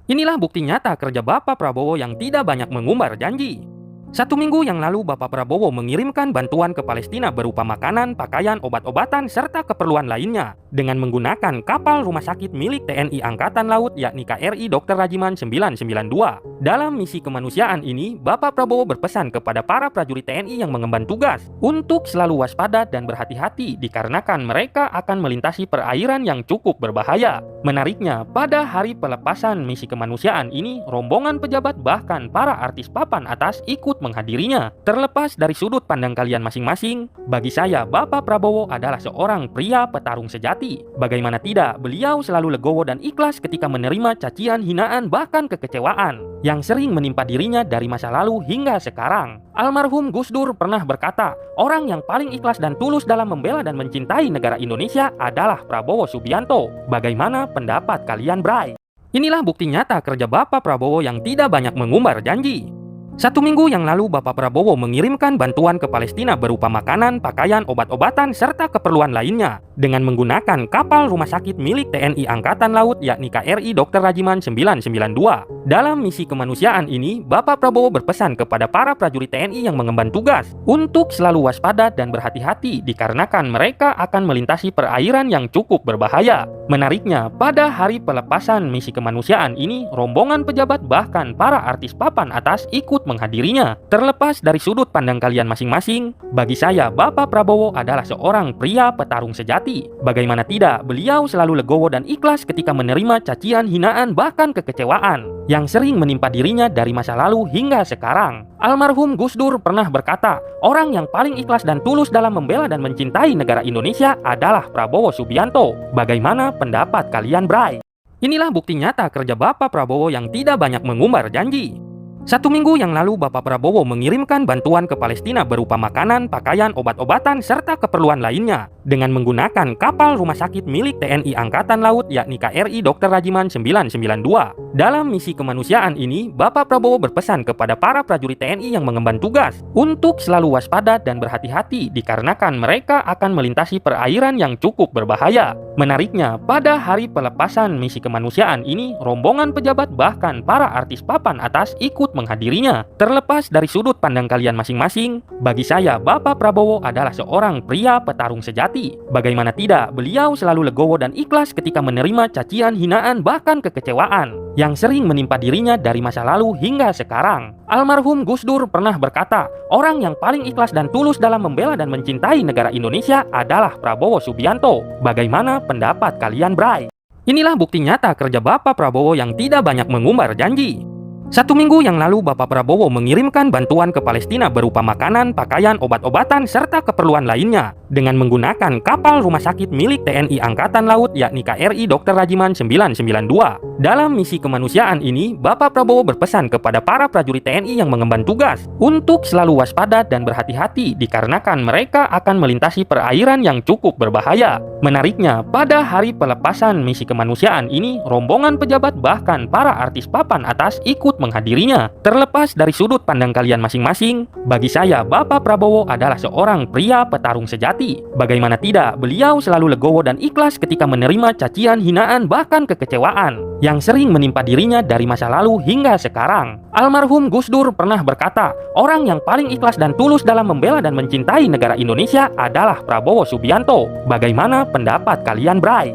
Inilah bukti nyata kerja Bapak Prabowo yang tidak banyak mengumbar janji. 1 minggu yang lalu Bapak Prabowo mengirimkan bantuan ke Palestina berupa makanan, pakaian, obat-obatan, serta keperluan lainnya dengan menggunakan kapal rumah sakit milik TNI Angkatan Laut yakni KRI Dr. Rajiman 992. Dalam misi kemanusiaan ini, Bapak Prabowo berpesan kepada para prajurit TNI yang mengemban tugas untuk selalu waspada dan berhati-hati dikarenakan mereka akan melintasi perairan yang cukup berbahaya. Menariknya, pada hari pelepasan misi kemanusiaan ini, rombongan pejabat bahkan para artis papan atas ikut menghadirinya. Terlepas dari sudut pandang kalian masing-masing, bagi saya Bapak Prabowo adalah seorang pria petarung sejati. Bagaimana tidak, beliau selalu legowo dan ikhlas ketika menerima cacian, hinaan, bahkan kekecewaan yang sering menimpa dirinya dari masa lalu hingga sekarang. Almarhum Gus Dur pernah berkata, orang yang paling ikhlas dan tulus dalam membela dan mencintai negara Indonesia adalah Prabowo Subianto. Bagaimana pendapat kalian, Bray? Inilah bukti nyata kerja Bapak Prabowo yang tidak banyak mengumbar janji. 1 minggu yang lalu Bapak Prabowo mengirimkan bantuan ke Palestina berupa makanan, pakaian, obat-obatan, serta keperluan lainnya dengan menggunakan kapal rumah sakit milik TNI Angkatan Laut yakni KRI Dr. Rajiman 992. Dalam misi kemanusiaan ini, Bapak Prabowo berpesan kepada para prajurit TNI yang mengemban tugas untuk selalu waspada dan berhati-hati dikarenakan mereka akan melintasi perairan yang cukup berbahaya. Menariknya, pada hari pelepasan misi kemanusiaan ini, rombongan pejabat bahkan para artis papan atas ikut menghadirinya. Terlepas dari sudut pandang kalian masing-masing, bagi saya Bapak Prabowo adalah seorang pria petarung sejati. Bagaimana tidak, beliau selalu legowo dan ikhlas ketika menerima cacian, hinaan, bahkan kekecewaan yang sering menimpa dirinya dari masa lalu hingga sekarang. Almarhum Gus Dur pernah berkata, orang yang paling ikhlas dan tulus dalam membela dan mencintai negara Indonesia adalah Prabowo Subianto. Bagaimana pendapat kalian, Bray? Inilah bukti nyata kerja Bapak Prabowo yang tidak banyak mengumbar janji. 1 minggu yang lalu Bapak Prabowo mengirimkan bantuan ke Palestina berupa makanan, pakaian, obat-obatan, serta keperluan lainnya dengan menggunakan kapal rumah sakit milik TNI Angkatan Laut yakni KRI Dr. Rajiman 992. Dalam misi kemanusiaan ini, Bapak Prabowo berpesan kepada para prajurit TNI yang mengemban tugas untuk selalu waspada dan berhati-hati dikarenakan mereka akan melintasi perairan yang cukup berbahaya. Menariknya, pada hari pelepasan misi kemanusiaan ini, rombongan pejabat bahkan para artis papan atas ikut menghadirinya. Terlepas dari sudut pandang kalian masing-masing, bagi saya Bapak Prabowo adalah seorang pria petarung sejati. Bagaimana tidak, beliau selalu legowo dan ikhlas ketika menerima cacian, hinaan, bahkan kekecewaan yang sering menimpa dirinya dari masa lalu hingga sekarang. Almarhum Gus Dur pernah berkata, orang yang paling ikhlas dan tulus dalam membela dan mencintai negara Indonesia adalah Prabowo Subianto. Bagaimana pendapat kalian, Bray? Inilah bukti nyata kerja Bapak Prabowo yang tidak banyak mengumbar janji. 1 minggu yang lalu Bapak Prabowo mengirimkan bantuan ke Palestina berupa makanan, pakaian, obat-obatan, serta keperluan lainnya dengan menggunakan kapal rumah sakit milik TNI Angkatan Laut yakni KRI Dr. Rajiman 992. Dalam misi kemanusiaan ini, Bapak Prabowo berpesan kepada para prajurit TNI yang mengemban tugas untuk selalu waspada dan berhati-hati dikarenakan mereka akan melintasi perairan yang cukup berbahaya. Menariknya, pada hari pelepasan misi kemanusiaan ini, rombongan pejabat bahkan para artis papan atas ikut menghadirinya. Terlepas dari sudut pandang kalian masing-masing, bagi saya Bapak Prabowo adalah seorang pria petarung sejati. Bagaimana tidak, beliau selalu legowo dan ikhlas ketika menerima cacian, hinaan, bahkan kekecewaan yang sering menimpa dirinya dari masa lalu hingga sekarang. Almarhum Gus Dur pernah berkata, orang yang paling ikhlas dan tulus dalam membela dan mencintai negara Indonesia adalah Prabowo Subianto. Bagaimana pendapat kalian, Bray?